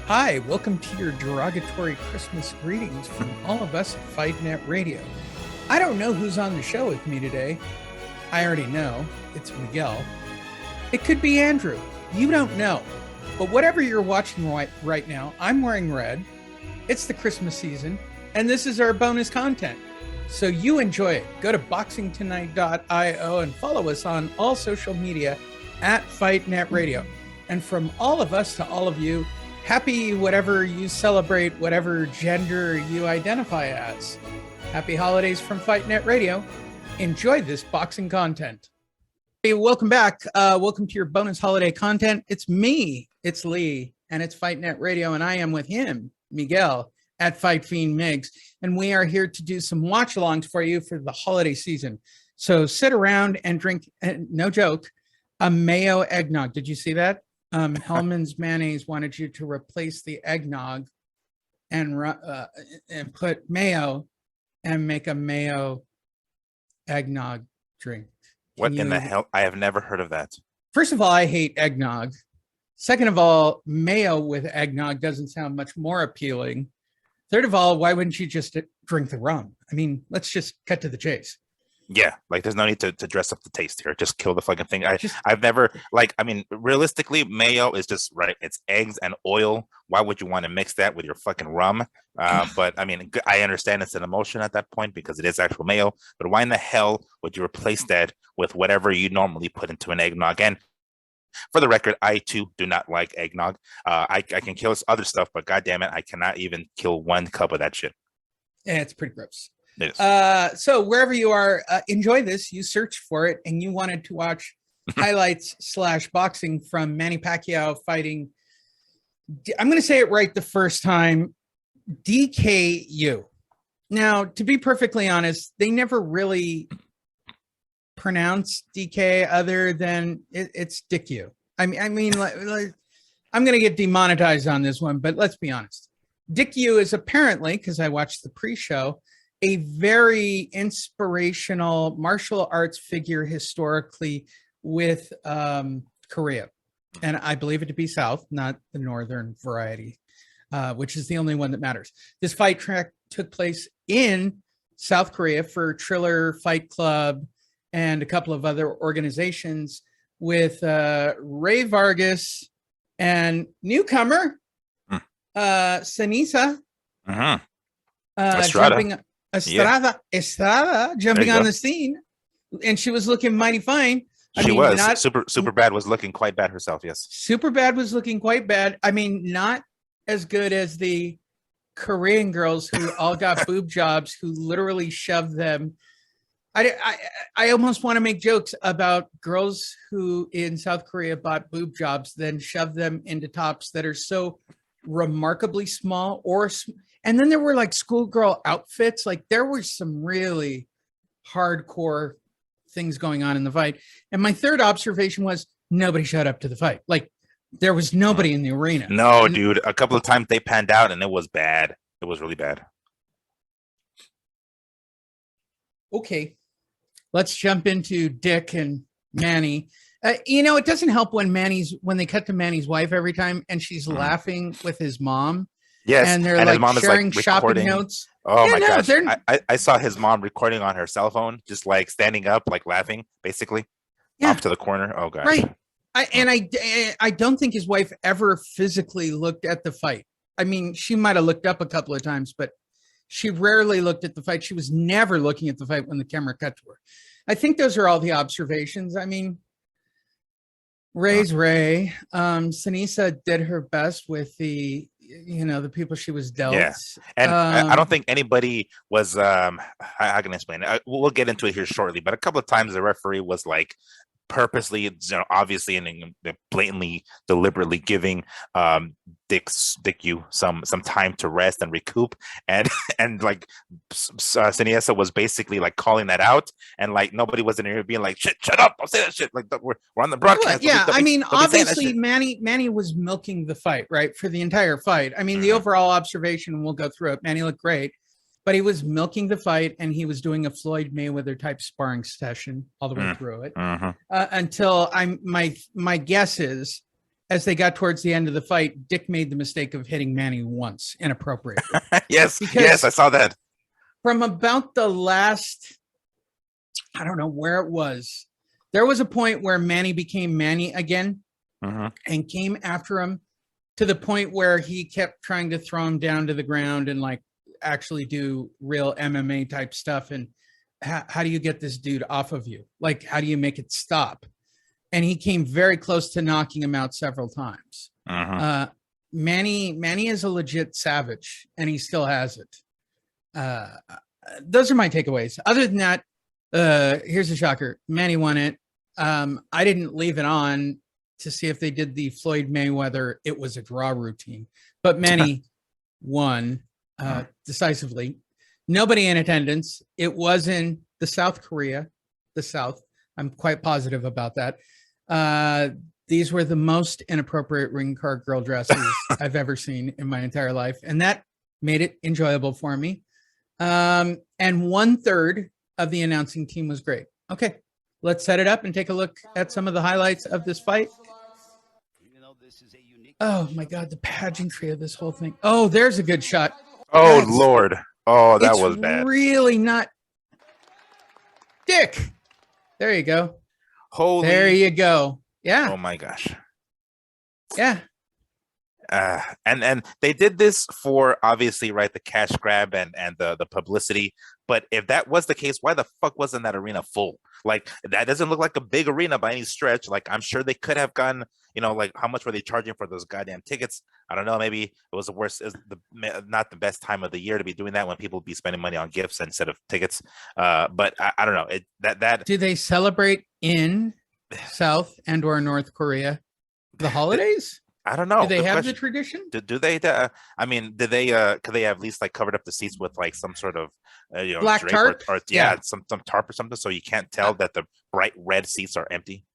Hi, welcome to your derogatory Christmas greetings from all of us at FightNet Radio. I don't know who's on the show with me today. I already know. It's Miguel. It could be Andrew. You don't know. But whatever you're watching right now, I'm wearing red. It's the Christmas season, and this is our bonus content. So you enjoy it. Go to boxingtonight.io and follow us on all social media at FightNet Radio. And from all of us to all of you, happy whatever you celebrate, whatever gender you identify as. Happy holidays from FightNet Radio. Enjoy this boxing content. Hey, welcome back. Welcome to your bonus holiday content. It's me, it's Lee, and it's FightNet Radio, and I am with him, Miguel, at Fight Fiend Migs, and we are here to do some watch-alongs for you for the holiday season. So sit around and drink, no joke, a mayo eggnog. Did you see that? Hellman's Mayonnaise wanted you to replace the eggnog and put mayo and make a mayo eggnog drink. What in the hell? I have never heard of that. First of all, I hate eggnog. Second of all, mayo with eggnog doesn't sound much more appealing. Third of all, why wouldn't you just drink the rum? I mean, let's just cut to the chase. Yeah, like there's no need to dress up the taste here. Just kill the fucking thing. I've never, like, I mean, realistically, mayo is just, right, it's eggs and oil. Why would you want to mix that with your fucking rum? But I mean, I understand it's an emotion at that point because it is actual mayo. But why in the hell would you replace that with whatever you normally put into an eggnog? And for the record, I too do not like eggnog. I can kill this other stuff, but goddamn it, I cannot even kill one cup of that shit. Yeah, it's pretty gross. So wherever you are, enjoy this. You search for it and you wanted to watch highlights / boxing from Manny Pacquiao fighting. I'm going to say it right the first time. DKU. Now, to be perfectly honest, they never really pronounce DK other than it's DQ. I mean, like, I'm going to get demonetized on this one, but let's be honest. DQ is apparently, because I watched the pre-show, a very inspirational martial arts figure historically with Korea. And I believe it to be South, not the Northern variety, which is the only one that matters. This fight track took place in South Korea for Triller Fight Club and a couple of other organizations with Ray Vargas and newcomer Sanisa Estrada jumping on the scene, and she was looking mighty fine. Super bad was looking quite bad herself. Yes, super bad was looking quite bad. I mean, not as good as the Korean girls who all got boob jobs, who literally shoved them. I almost want to make jokes about girls who in South Korea bought boob jobs, then shoved them into tops that are so remarkably small, and then there were like schoolgirl outfits. Like there were some really hardcore things going on in the fight. And my third observation was nobody showed up to the fight. Like there was nobody in the arena. No, dude. A couple of times they panned out and it was bad. It was really bad. Okay. Let's jump into Dick and Manny. It doesn't help when they cut to Manny's wife every time and she's laughing with his mom. Yes, and they're like sharing shopping notes. Oh my gosh! I saw his mom recording on her cell phone, just like standing up, like laughing, basically, off to the corner. Oh gosh! Right. I don't think his wife ever physically looked at the fight. I mean, she might have looked up a couple of times, but she rarely looked at the fight. She was never looking at the fight when the camera cut to her. I think those are all the observations. I mean, Ray's Ray. Sanisa did her best with the people she was dealt. Yeah. And I don't think anybody was, I can explain it. We'll get into it here shortly, but a couple of times the referee was like purposely, obviously, and blatantly, deliberately giving Dick some time to rest and recoup, and like Siniesa was basically like calling that out, and like nobody was in here being like, shut up, don't say that shit. Like we're on the broadcast. Yeah, I mean, obviously Manny was milking the fight, right, for the entire fight. I mean, the overall observation, we'll go through it. Manny looked great. But he was milking the fight, and he was doing a Floyd Mayweather type sparring session all the way through it until my guess is as they got towards the end of the fight, Dick made the mistake of hitting Manny once inappropriately. Yes, I saw that. From about the last, I don't know where it was, there was a point where Manny became Manny again and came after him to the point where he kept trying to throw him down to the ground and like actually do real MMA type stuff. And how do you get this dude off of you? Like, how do you make it stop? And he came very close to knocking him out several times. Manny is a legit savage, and he still has it. Those are my takeaways. Other than that, here's a shocker. Manny won it. I didn't leave it on to see if they did the Floyd Mayweather "it was a draw" routine, but Manny won decisively. Nobody in attendance. It was in the South. I'm quite positive about that. These were the most inappropriate ring card girl dresses I've ever seen in my entire life, and that made it enjoyable for me. And 1/3 of the announcing team was great. Okay, let's set it up and take a look at some of the highlights of this fight. Oh my God, the pageantry of this whole thing. Oh, there's a good shot. Oh, Lord. Oh, that was bad. Really not. Dick. There you go. Holy. There you go. Yeah. Oh my gosh. Yeah. And they did this for obviously, right, the cash grab and the publicity. But if that was the case, why the fuck wasn't that arena full? Like, that doesn't look like a big arena by any stretch. Like, I'm sure they could have gone, like, how much were they charging for those goddamn tickets? I don't know. Maybe it was the worst, not the best time of the year to be doing that, when people be spending money on gifts instead of tickets. But I don't know. Do they celebrate in South and or North Korea the holidays? I don't know. Do they have the tradition? Do they? I mean, did they? Could they have at least like covered up the seats with like some sort of black tarp? Or some tarp or something, so you can't tell that the bright red seats are empty.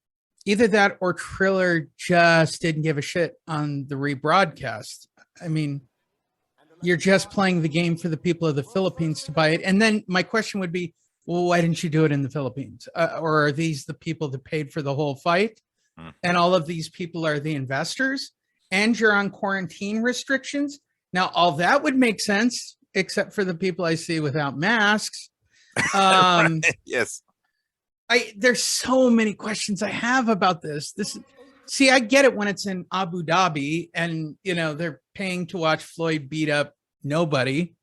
Either that, or Triller just didn't give a shit on the rebroadcast. I mean, you're just playing the game for the people of the Philippines to buy it. And then my question would be, well, why didn't you do it in the Philippines? Or are these the people that paid for the whole fight? And all of these people are the investors? And you're on quarantine restrictions. Now, all that would make sense, except for the people I see without masks. Yes. There's so many questions I have about this. See, I get it when it's in Abu Dhabi and, they're paying to watch Floyd beat up nobody.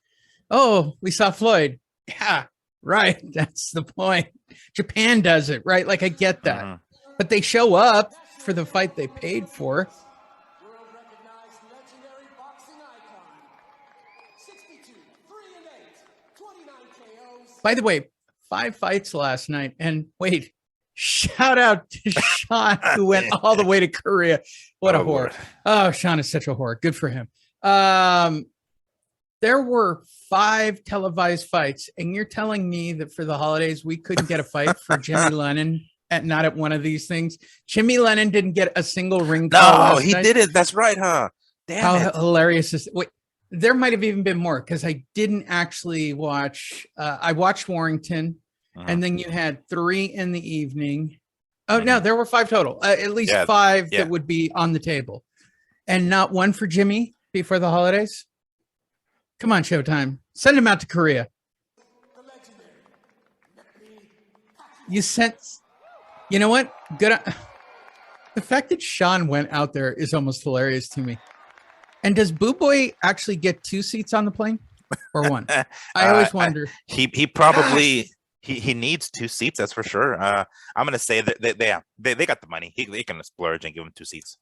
Oh, we saw Floyd. Yeah, right. That's the point. Japan does it, right? Like, I get that. But they show up for the fight they paid for. By the way, 5 fights last night. And wait, shout out to Sean, who went all the way to Korea. What a whore. Lord. Oh, Sean is such a whore. Good for him. There were 5 televised fights. And you're telling me that for the holidays, we couldn't get a fight for Jimmy Lennon not at one of these things? Jimmy Lennon didn't get a single ring call. No, he didn't. That's right, huh? Damn, how hilarious is it? Wait. There might have even been more because I didn't actually watch. I watched Warrington, and then you had 3 in the evening. Oh, no, there were 5 total. At least 5 that would be on the table. And not one for Jimmy before the holidays. Come on, Showtime. Send him out to Korea. You know what? Good. The fact that Sean went out there is almost hilarious to me. And does Boo Boy actually get 2 seats on the plane or 1? I always wonder. He probably he needs 2 seats. That's for sure. I'm gonna say that they got the money. They can splurge and give him 2 seats.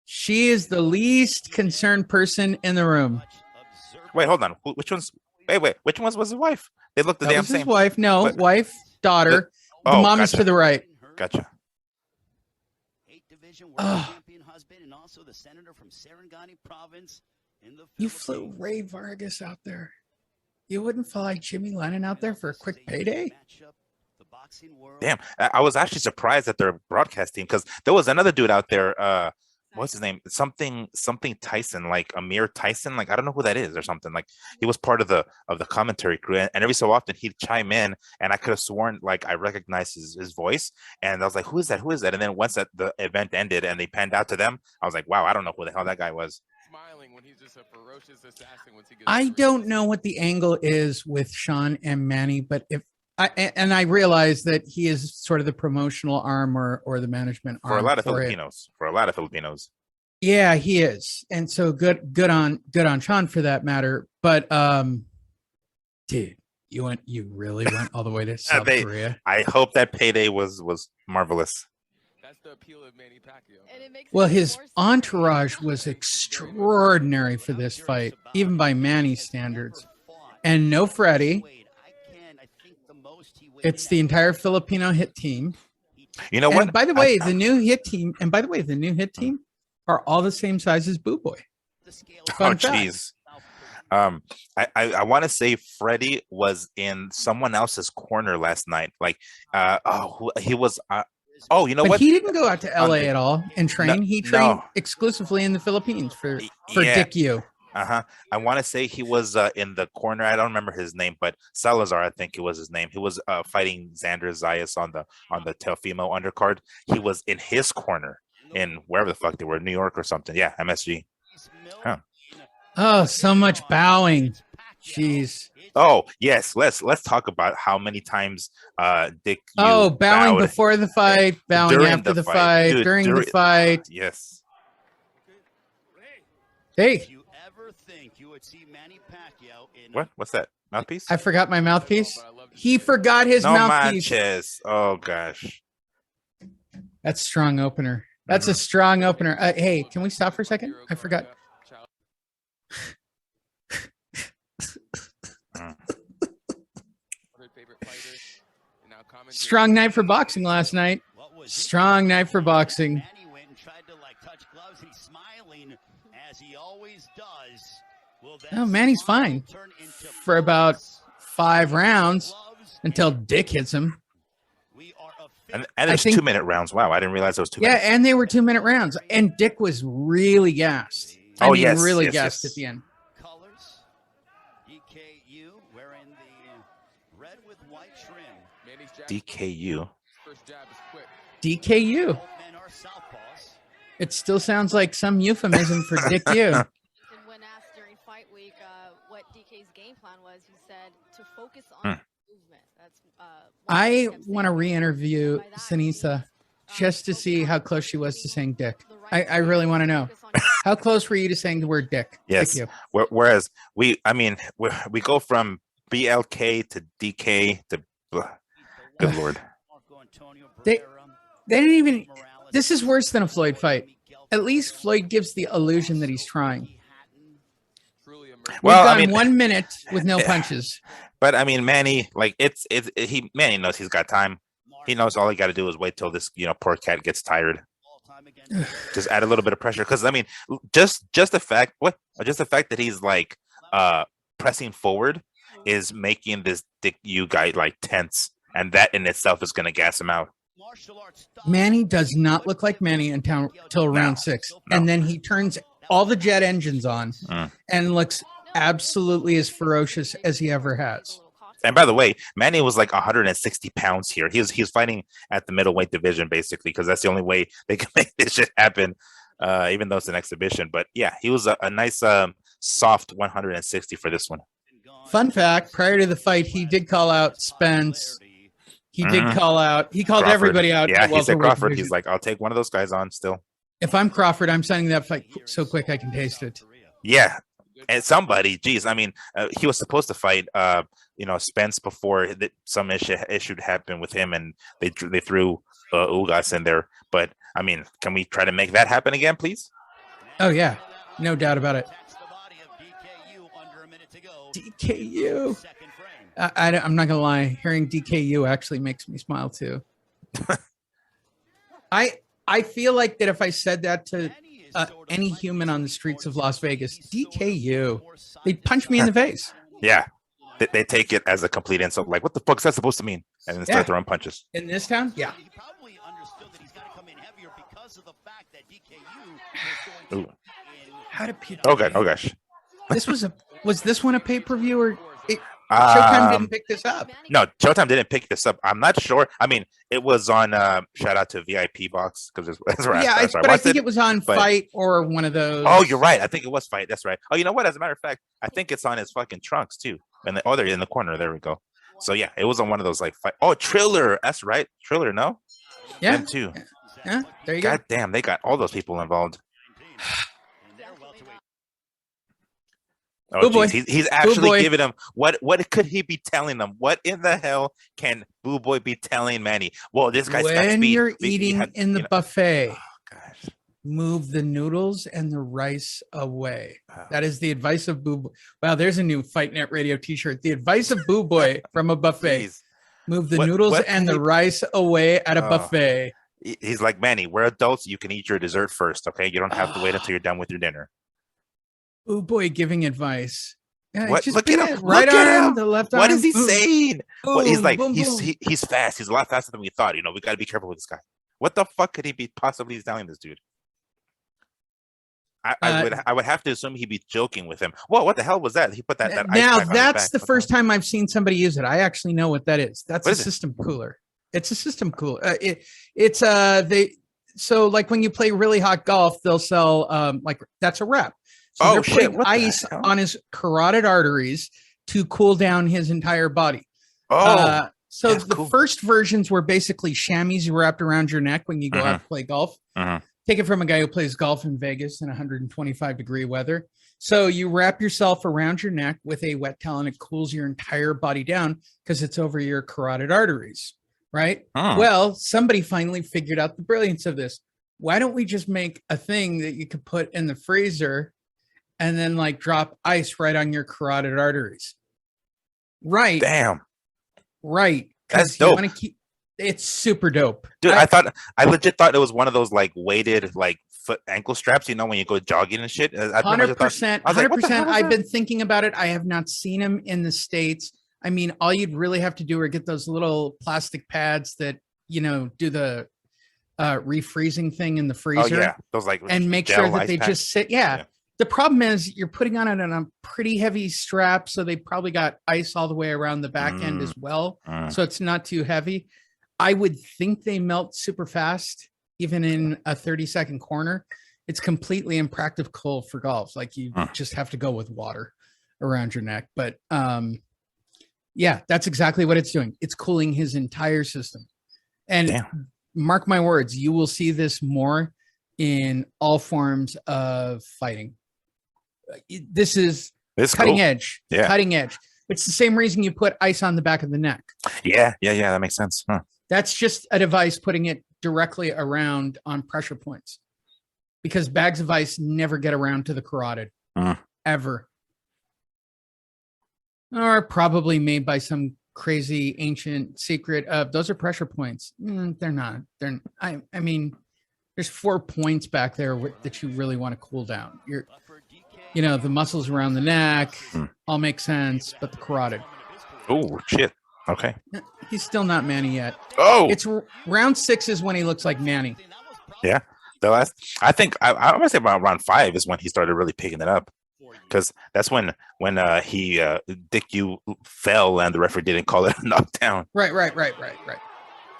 She is the least concerned person in the room. Wait, hold on. Which one's? Wait. Which one was his wife? They look the damn same. His wife. No, wife, daughter. The mom is to the right. Gotcha. Champion husband and also the senator from Serengeti province in the You flew Ray Vargas out there. You wouldn't fly Jimmy Lennon out there for a quick payday? Damn, I was actually surprised at their broadcast team because there was another dude out there. what's his name? Something Tyson, like Amir Tyson. Like I don't know who that is or something. Like he was part of the commentary crew, and every so often he'd chime in, and I could have sworn like I recognized his voice, and I was like, who is that? Who is that? And then once the event ended and they panned out to them, I was like, wow, I don't know who the hell that guy was. Smiling when he's just a ferocious assassin once he gets I don't know what the angle is with Sean and Manny, but I realize that he is sort of the promotional arm or the management arm For a lot of it. Filipinos. Yeah, he is. And so good on Sean for that matter. But dude, you really went all the way to South Korea. I hope that payday was marvelous. That's the appeal of Manny Pacquiao. Well, his entourage was extraordinary for this fight, even by Manny's standards. And no Freddie. It's the entire Filipino hit team. You know what? By the way, the new hit team are all the same size as Boo Boy. Oh, jeez. I want to say Freddie was in someone else's corner last night. Like, he was. You know but what? He didn't go out to LA at all and train. No, he trained exclusively in the Philippines for Dick Yu. I want to say he was in the corner. I don't remember his name, but Salazar, I think it was his name. He was fighting Xander Zayas on the Teofimo undercard. He was in his corner in wherever the fuck they were, New York or something. Yeah, MSG. Huh. Oh, so much bowing. Jeez. Oh yes, let's talk about how many times Dick. Bowing bowed before the fight, bowing after the fight, dude, during the fight. Yes. Hey. Think you would see Manny Pacquiao in What's that? Mouthpiece? I forgot my mouthpiece. He forgot his mouthpiece. Manches. Oh gosh. That's a strong opener. That's a strong opener. Hey, can we stop for a second? I forgot. Strong night for boxing last night. Strong night for boxing. Manny went and tried to touch gloves. He's smiling as he always does. Oh, Manny's fine for about 5 rounds until Dick hits him. And there's 2-minute rounds. Wow, I didn't realize it was 2 minutes. Yeah, and they were 2-minute rounds. And Dick was really gassed. Really gassed at the end. Colors, DKU wearing the red with white trim. DKU. DKU. It still sounds like some euphemism for Dick U. When asked during fight week what DK's game plan was, he said to focus on movement. That's I want to re-interview Sinisa just to see how close she was to saying Dick. I really want to know. How close were you to saying the word Dick? Yes. Whereas we go from BLK to DK to good Lord. They didn't even. This is worse than a Floyd fight. At least Floyd gives the illusion that he's trying. Well, We've gone 1 minute with no punches. But I mean, Manny, like Manny knows he's got time. He knows all he got to do is wait till this, poor cat gets tired. Just add a little bit of pressure, because I mean, just the fact that he's like pressing forward is making this Dick U guy like tense, and that in itself is going to gas him out. Manny does not look like Manny until round 6, and then he turns all the jet engines on and looks absolutely as ferocious as he ever has. And by the way, Manny was like 160 pounds here. He's fighting at the middleweight division basically, because that's the only way they can make this shit happen, even though it's an exhibition. But yeah, he was a nice soft 160 for this one. Fun fact: prior to the fight, he did call out Spence. He did call out. He called Crawford. everybody out. Yeah, he said Crawford. He's like, I'll take one of those guys on still. If I'm Crawford, I'm signing that fight so quick I can taste it. Yeah. And somebody, geez, I mean, he was supposed to fight, Spence before some issue happened with him, and they threw Ugas in there. But I mean, can we try to make that happen again, please? Oh yeah, no doubt about it. DKU. I'm not gonna lie. Hearing DKU actually makes me smile too. I feel like that if I said that to any human on the streets of Las Vegas, DKU, they'd punch me in the face. Yeah, They take it as a complete insult. Like, what the fuck is that supposed to mean? And then start throwing punches. In this town, yeah. He probably understood that he's got to come in heavier because of the fact that DKU was going to. How did people? Oh gosh. Was this one a pay-per-view or Showtime didn't pick this up? No, Showtime didn't pick this up. I'm not sure. I mean, it was on shout out to VIP Box because that's where I think it was on Fight or one of those. Oh, you're right. I think it was Fight. That's right. Oh, you know what? As a matter of fact, I think it's on his fucking trunks too. And they're in the corner. There we go. So yeah, it was on one of those like Fight. Oh, Triller. That's right. Triller. No. Yeah. Them too. Yeah. There you go. God damn, they got all those people involved. Oh, Boy. He's actually giving them what could he be telling them? What in the hell can Boo Boy be telling Manny? Well, this guy's got when speed. You're eating in the buffet, oh, gosh. Move the noodles and the rice away. That is the advice of Boo Boy. Wow, there's a new Fight Net Radio T-shirt. The advice of Boo Boy from a buffet: move the noodles and the rice away at a buffet. He's like, Manny, we're adults. You can eat your dessert first, okay? You don't have to wait until you're done with your dinner. Boo Boy giving advice. Yeah, what? Just look at him. Right look at arm, him. the left arm. What is he saying? Well, he's like, boom, he's fast. He's a lot faster than we thought. You know, we got to be careful with this guy. What the fuck could he be possibly telling this dude? I would have to assume he'd be joking with him. Whoa, what the hell was that? He put that. Now that's the first time I've seen somebody use it. I actually know what that is. That's a system cooler. It's a system cooler. So like when you play really hot golf, they'll sell like that's a rep. So they're putting ice on his carotid arteries to cool down his entire body. So the first versions were basically chamois you wrapped around your neck when you go out to play golf. Take it from a guy who plays golf in Vegas in 125-degree weather. So you wrap yourself around your neck with a wet towel and it cools your entire body down because it's over your carotid arteries, right? Well, somebody finally figured out the brilliance of this. Why don't we just make a thing that you could put in the freezer and then like drop ice right on your carotid arteries? Right. Damn. Right. That's dope. It's super dope. Dude, I legit thought it was one of those like weighted like foot ankle straps, you know, when you go jogging and shit. 100%. 100%. I've been thinking about it. I have not seen them in the States. I mean, all you'd really have to do are get those little plastic pads that, you know, do the refreezing thing in the freezer. Oh, yeah. Those like and make sure that they just sit. Yeah. The problem is you're putting on it on a pretty heavy strap. So they probably got ice all the way around the back end as well. So it's not too heavy. I would think they melt super fast, even in a 30-second corner. It's completely impractical for golf. Like you just have to go with water around your neck. But yeah, that's exactly what it's doing. It's cooling his entire system. And mark my words, you will see this more in all forms of fighting. This is cutting edge. Yeah. Cutting edge. It's the same reason you put ice on the back of the neck. Yeah. That makes sense. That's just a device putting it directly around on pressure points because bags of ice never get around to the carotid ever. Or probably made by some crazy ancient secret of those are pressure points. They're not. I mean, there's 4 points back there that you really want to cool down. The muscles around the neck all make sense, but the carotid. Oh shit. Okay. He's still not Manny yet. Oh, it's round 6 is when he looks like Manny. Yeah. I think I'm gonna say about round 5 is when he started really picking it up. Because that's when he Dick you fell and the referee didn't call it a knockdown. Right.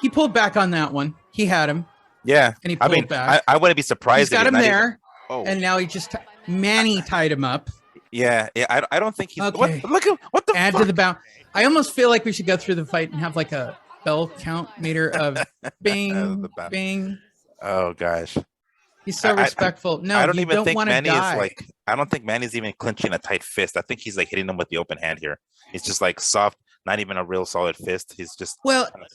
He pulled back on that one. He had him. Yeah. And he pulled back. I wouldn't be surprised. He's got him there. And now he just Manny tied him up. Yeah. I don't think he's okay. Look at what the add fuck? To the bound. I almost feel like we should go through the fight and have like a bell count meter of bing, bing. Oh gosh. He's so respectful. No, I don't even think Manny die. is like. I don't think Manny's even clenching a tight fist. I think he's like hitting him with the open hand here. He's just like soft, not even a real solid fist. He's just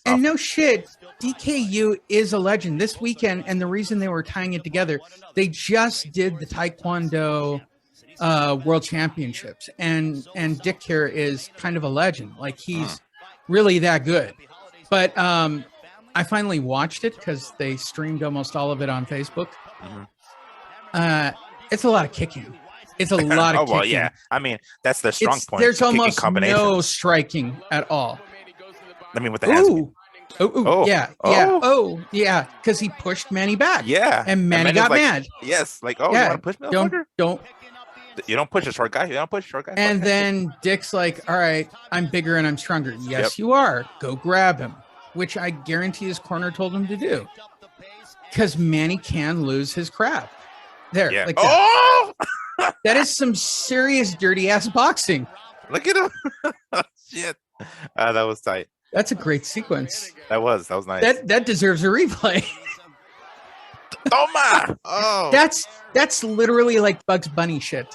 and no shit. DKU is a legend this weekend, and the reason they were tying it together, they just did the Taekwondo World Championships, and Dick here is kind of a legend. Like he's really that good. But I finally watched it because they streamed almost all of it on Facebook. It's a lot of kicking. It's a lot of Oh well, kicking. yeah. I mean, that's the strong point. There's the kicking almost combination. no striking at all. I mean, with the hands. Ooh. Oh, yeah. Because he pushed Manny back. Yeah. And Manny got like, mad. Yes, like, oh, Yeah, you want to push me, motherfucker? You don't push a short guy. You don't push a short guy. And then Dick's like, all right, I'm bigger and I'm stronger. Yes, you are. Go grab him, which I guarantee his corner told him to do. Because Manny can lose his crap. There. Yeah. Like that. Oh! That is some serious dirty ass boxing. Look at him. Shit. That was tight. That's a great sequence. That was nice. That deserves a replay. Toma! Oh. That's literally like Bugs Bunny shit.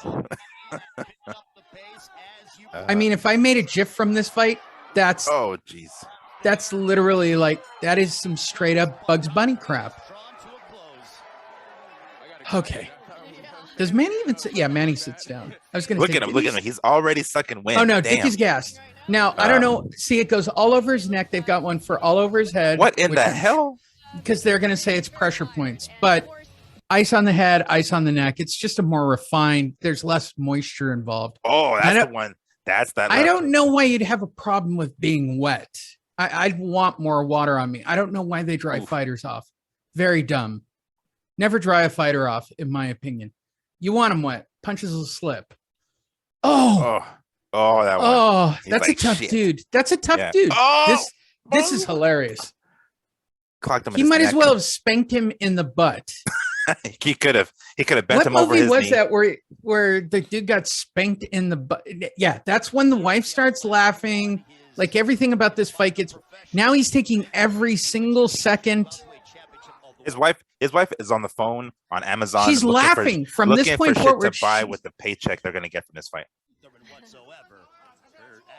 I mean, if I made a GIF from this fight, that's oh jeez. That's literally like that is some straight up Bugs Bunny crap. Okay. Does Manny even sit? Yeah, Manny sits down. I was gonna look at him. He's already sucking wind. Oh no, damn. Dick is gassed. Now I don't know. See, it goes all over his neck. They've got one for all over his head. What in the hell? Because they're gonna say it's pressure points, but ice on the head, ice on the neck. It's just a more refined. There's less moisture involved. Oh, that's the one. That's that. I don't know why you'd have a problem with being wet. I'd want more water on me. I don't know why they dry fighters off. Very dumb. Never dry a fighter off, in my opinion. You want them wet. Punches will slip. Oh, that one. Oh, that's like, a tough dude. That's a tough dude. Oh, this is hilarious. Clocked him. He might as well have spanked him in the butt. He could have bent him over What his knee. movie was that where the dude got spanked in the butt? Yeah, that's when the wife starts laughing. Like everything about this fight gets. Now he's taking every single second. His wife is on the phone on Amazon. She's laughing from this point forward. To buy with the paycheck they're going to get from this fight.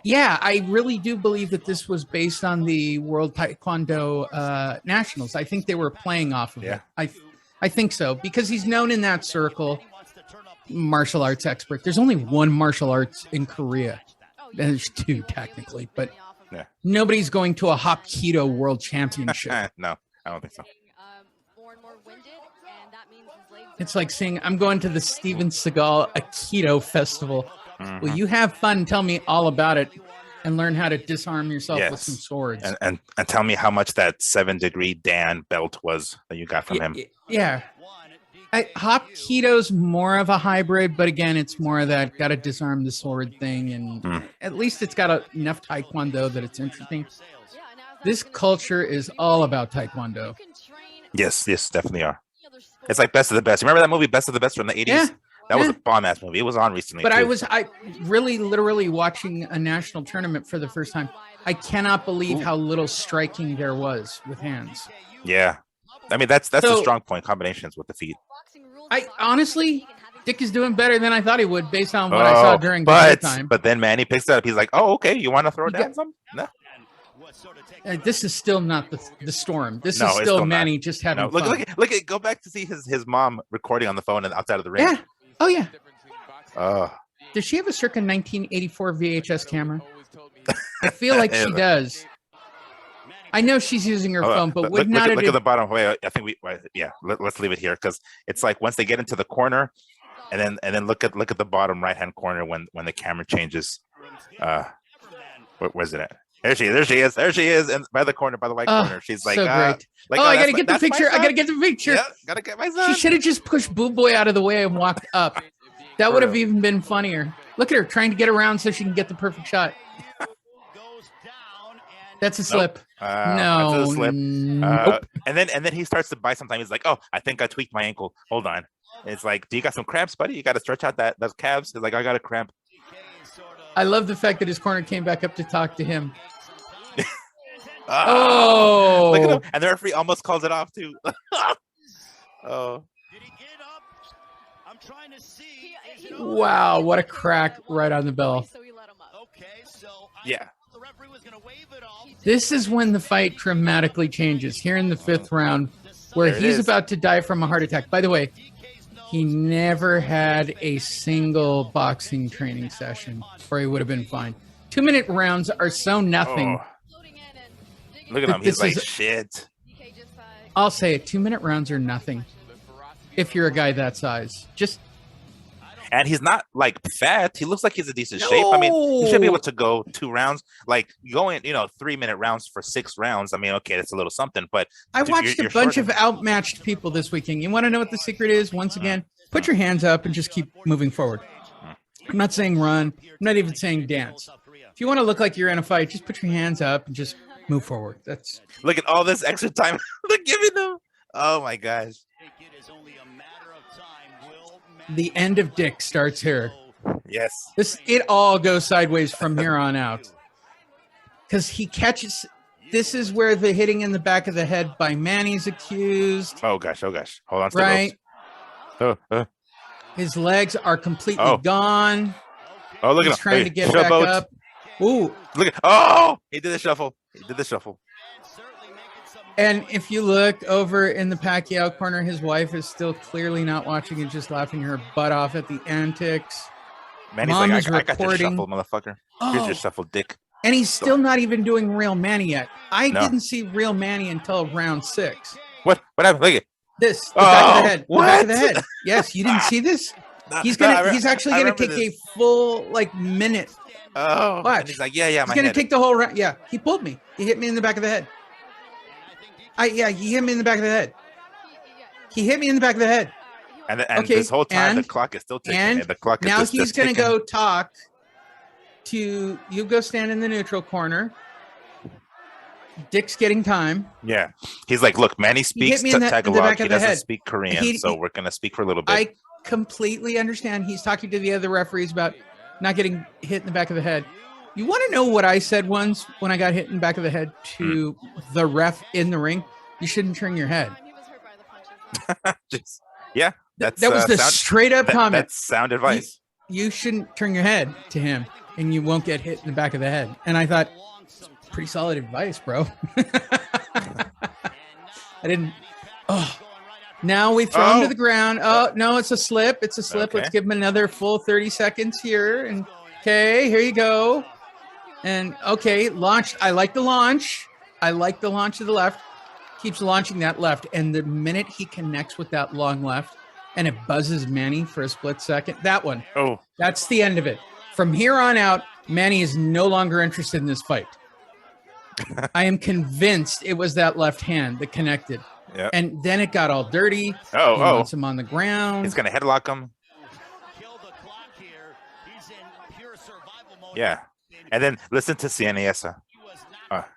Yeah, I really do believe that this was based on the World Taekwondo Nationals. I think they were playing off of it. I think so because he's known in that circle, martial arts expert. There's only one martial arts in Korea. There's two technically, but nobody's going to a Hapkido World Championship. No, I don't think so. It's like saying, I'm going to the Steven Seagal Aikido Festival. Mm-hmm. Well, you have fun. Tell me all about it and learn how to disarm yourself with some swords. And tell me how much that 7-degree Dan belt was that you got from him. Yeah. Hapkido's more of a hybrid, but again, it's more of that got to disarm the sword thing. And at least it's got enough Taekwondo that it's interesting. This culture is all about Taekwondo. Yes, definitely are. It's like Best of the Best. Remember that movie Best of the Best from the 80s? Yeah. That was a bomb-ass movie. It was on recently. But I really literally watching a national tournament for the first time. I cannot believe how little striking there was with hands. Yeah. I mean, that's a strong point, combinations with the feet. I honestly, Dick is doing better than I thought he would based on what I saw during the time. But then Manny picks it up. He's like, oh, okay, you want to throw down some? No. This is still not the storm. This is still Manny just having fun. Look at go back to see his mom recording on the phone and outside of the ring. Yeah. Oh yeah. Oh. Does she have a circa 1984 VHS camera? I feel like she does. I know she's using her phone, but look at the bottom. Wait, I think let's leave it here because it's like once they get into the corner, and then look at the bottom right hand corner when the camera changes. Where's it at? There she is, and by the corner, by the white corner. She's like, so great. I gotta get the picture. I gotta get the picture. Yeah, gotta get my son. She should have just pushed Boo Boy out of the way and walked up. That would have even been funnier. Look at her trying to get around so she can get the perfect shot. That's a slip. No, that's a slip. Nope. And then he starts to bite. Sometimes he's like, "Oh, I think I tweaked my ankle. Hold on." And it's like, "Do you got some cramps, buddy? You got to stretch out those calves." He's like, "I got a cramp." I love the fact that his corner came back up to talk to him. Oh, look at him! And the referee almost calls it off too. Oh. Wow, what a crack right on the bell. Yeah. This is when the fight dramatically changes here in the 5th round where he's about to die from a heart attack. By the way, he never had a single boxing training session or he would have been fine. 2-minute rounds are so nothing. Oh. Look at him. He's like, shit. I'll say it. 2-minute rounds are nothing if you're a guy that size. And he's not like fat. He looks like he's in decent shape. I mean, he should be able to go 2 rounds. Like going, 3-minute rounds for 6 rounds. I mean, okay, that's a little something. But I watched a bunch of outmatched people this weekend. You want to know what the secret is? Once again, put your hands up and just keep moving forward. I'm not saying run. I'm not even saying dance. If you want to look like you're in a fight, just put your hands up and just move forward. That's look at all this extra time they're giving them. Oh my gosh. The end of Dick starts here. Yes. It all goes sideways from here on out. Because he catches. This is where the hitting in the back of the head by Manny's accused. Oh gosh. Hold on. Right. His legs are completely gone. Oh, look at him. He's trying to get back up. Ooh. Look at he did the shuffle. And if you look over in the Pacquiao corner, his wife is still clearly not watching and just laughing her butt off at the antics. Manny's Mom like, is I got your recording. shuffle, motherfucker. Here's your shuffle, dick. And he's still not even doing real Manny yet. I didn't see real Manny until round 6. What happened? Look at this. The back of the head. What? The back of the head. Yes, you didn't see this? He's actually gonna take a full minute. Oh, watch. And he's like, yeah, he's gonna take the whole round. Yeah, he pulled me. He hit me in the back of the head. He hit me in the back of the head. He hit me in the back of the head. And this whole time the clock is still ticking. And the clock is now just he's gonna ticking. go talk to you. Go stand in the neutral corner. Dick's getting time. Yeah, he's like, look, Manny speaks Tagalog. He doesn't speak Korean, so we're gonna speak for a little bit. I completely understand. He's talking to the other referees about not getting hit in the back of the head. You want to know what I said once when I got hit in the back of the head to the ref in the ring? You shouldn't turn your head. He was hurt by the punches. That was the straight up comment. That's sound advice. You shouldn't turn your head to him, and you won't get hit in the back of the head. And I thought, pretty solid advice, bro. I didn't. Oh, now we throw him to the ground. Oh no, it's a slip. It's a slip. Okay. Let's give him another full 30 seconds here. And okay, here you go. And okay, launched. I like the launch. I like the launch to the left. Keeps launching that left. And the minute he connects with that long left and it buzzes Manny for a split second, that one. Oh, that's the end of it. From here on out, Manny is no longer interested in this fight. I am convinced it was that left hand that connected. Yep. And then it got all dirty. He wants him on the ground. He's going to headlock him. Yeah. And then listen to Cianiesa. At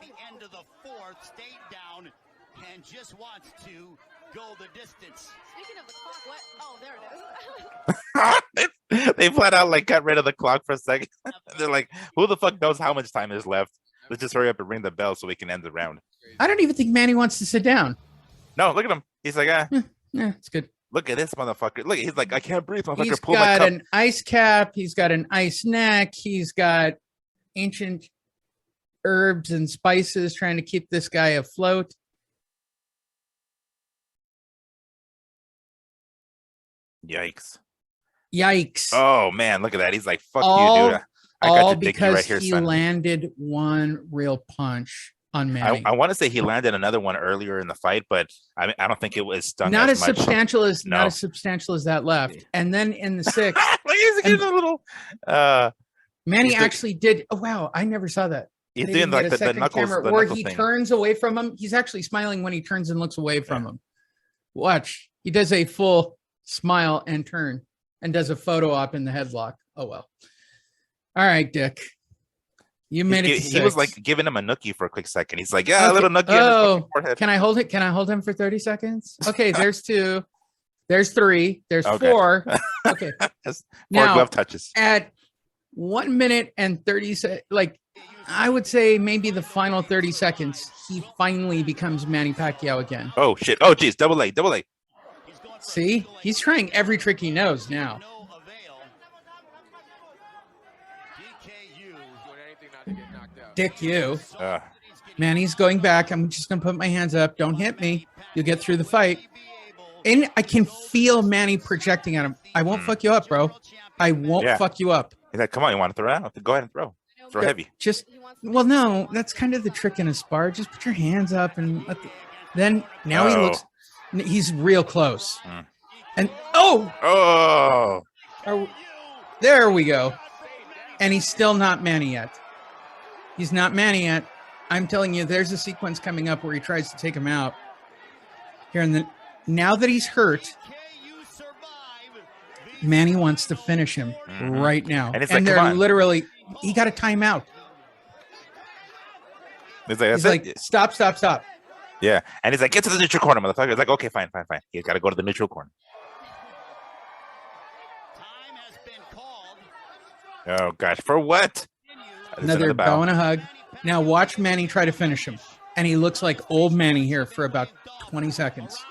the end of the 4th, stayed down and just wants to go the distance. Speaking of the clock, what? Oh, there it is. They flat out got rid of the clock for a second. They're like, who the fuck knows how much time is left? Let's just hurry up and ring the bell so we can end the round. I don't even think Manny wants to sit down. No, look at him. He's like, Yeah, it's good. Look at this motherfucker. Look, he's like, I can't breathe, motherfucker. He's Pull my got cup. an ice cap. He's got an ice neck. He's got ancient herbs and spices trying to keep this guy afloat. Yikes. Oh, man. Look at that. He's like, fuck you, dude. I got your dicky right here, he son. landed one real punch on Manny. I want to say he landed another one earlier in the fight, but I don't think it was stung not as as much. substantial as not as substantial as that left. And then in the 6th, like he's getting a little. Manny actually did. Oh wow, I never saw that. He's doing like the knuckles, where he turns away from him. He's actually smiling when he turns and looks away from him. Watch, he does a full smile and turn, and does a photo op in the headlock. Oh well. All right, Dick. You made it. He was like giving him a nookie for a quick second. He's like, yeah, a little nookie. Oh, can I hold it? Can I hold him for 30 seconds? Okay, there's 2. There's 3. There's 4. Okay. 4 glove touches. At 1 minute and 30 I would say maybe the final 30 seconds, he finally becomes Manny Pacquiao again. Oh shit. Oh geez, double A. See? He's trying every trick he knows now. Dick you. Manny's going back. I'm just going to put my hands up. Don't hit me. You'll get through the fight. And I can feel Manny projecting at him. I won't fuck you up, bro. I won't fuck you up. He's like, come on, you want to throw out? Go ahead and throw. Throw heavy. Well, no, that's kind of the trick in a spar. Just put your hands up and then now he looks, he's real close. And There we go. And he's still not Manny yet. He's not Manny yet. I'm telling you, there's a sequence coming up where he tries to take him out. Now that he's hurt, Manny wants to finish him right now. And it's and like, they're come on. literally, he got a timeout. He's like, stop. Yeah. And he's like, get to the neutral corner, motherfucker. It's like, okay, fine. He's got to go to the neutral corner. Time has been called. Oh, gosh. For what? Another bow and a hug. Now watch Manny try to finish him. And he looks like old Manny here for about 20 seconds.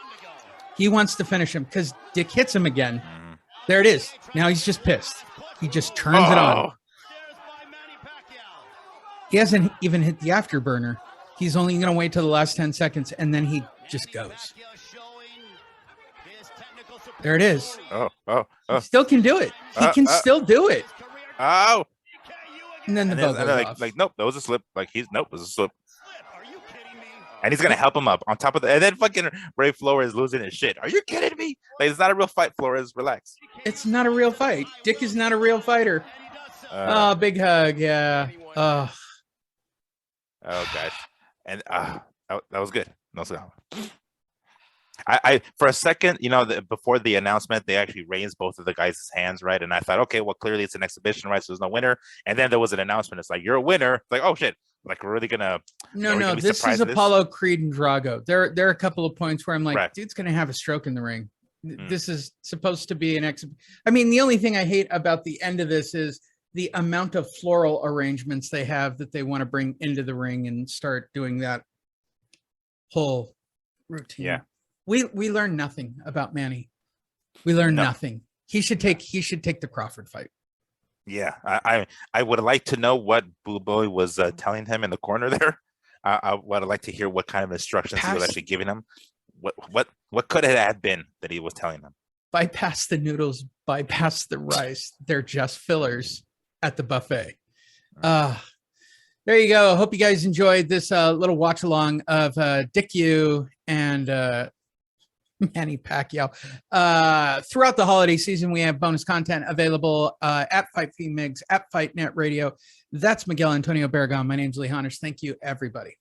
He wants to finish him because Dick hits him again. There it is. Now he's just pissed. He just turns it on. He hasn't even hit the afterburner. He's only going to wait till the last 10 seconds, and then he just goes. There it is. Oh. He still can do it. He can still do it. Oh. And then the bell goes off. Like, nope, that was a slip. Like, it was a slip. And he's gonna help him up on top of that. And then fucking Ray Flores losing his shit. Are you kidding me? Like, it's not a real fight, Flores. Relax. It's not a real fight. Dick is not a real fighter. Big hug. Yeah. Oh gosh. And that was good. No, so I for a second, before the announcement, they actually raised both of the guys' hands, right? And I thought, okay, well, clearly it's an exhibition, right? So there's no winner. And then there was an announcement. It's like, you're a winner. It's like, oh shit. Like, we're really gonna no. This is Apollo, Creed, and Drago. There are a couple of points where I'm like, dude's gonna have a stroke in the ring. This is supposed to be an exhibition. I mean, the only thing I hate about the end of this is the amount of floral arrangements they have that they want to bring into the ring and start doing that whole routine. Yeah. We learn nothing about Manny. We learn nothing. He should take the Crawford fight. Yeah, I would like to know what Blue Boy was telling him in the corner there. I would like to hear what kind of instructions he was actually giving him. What could it have been that he was telling him? Bypass the noodles, bypass the rice. They're just fillers at the buffet. There you go. Hope you guys enjoyed this little watch along of Dick U and Manny Pacquiao. Throughout the holiday season, we have bonus content available at Fight Migs, at Fight Net Radio. That's Miguel Antonio Barragan. My name's Lee Honish. Thank you, everybody.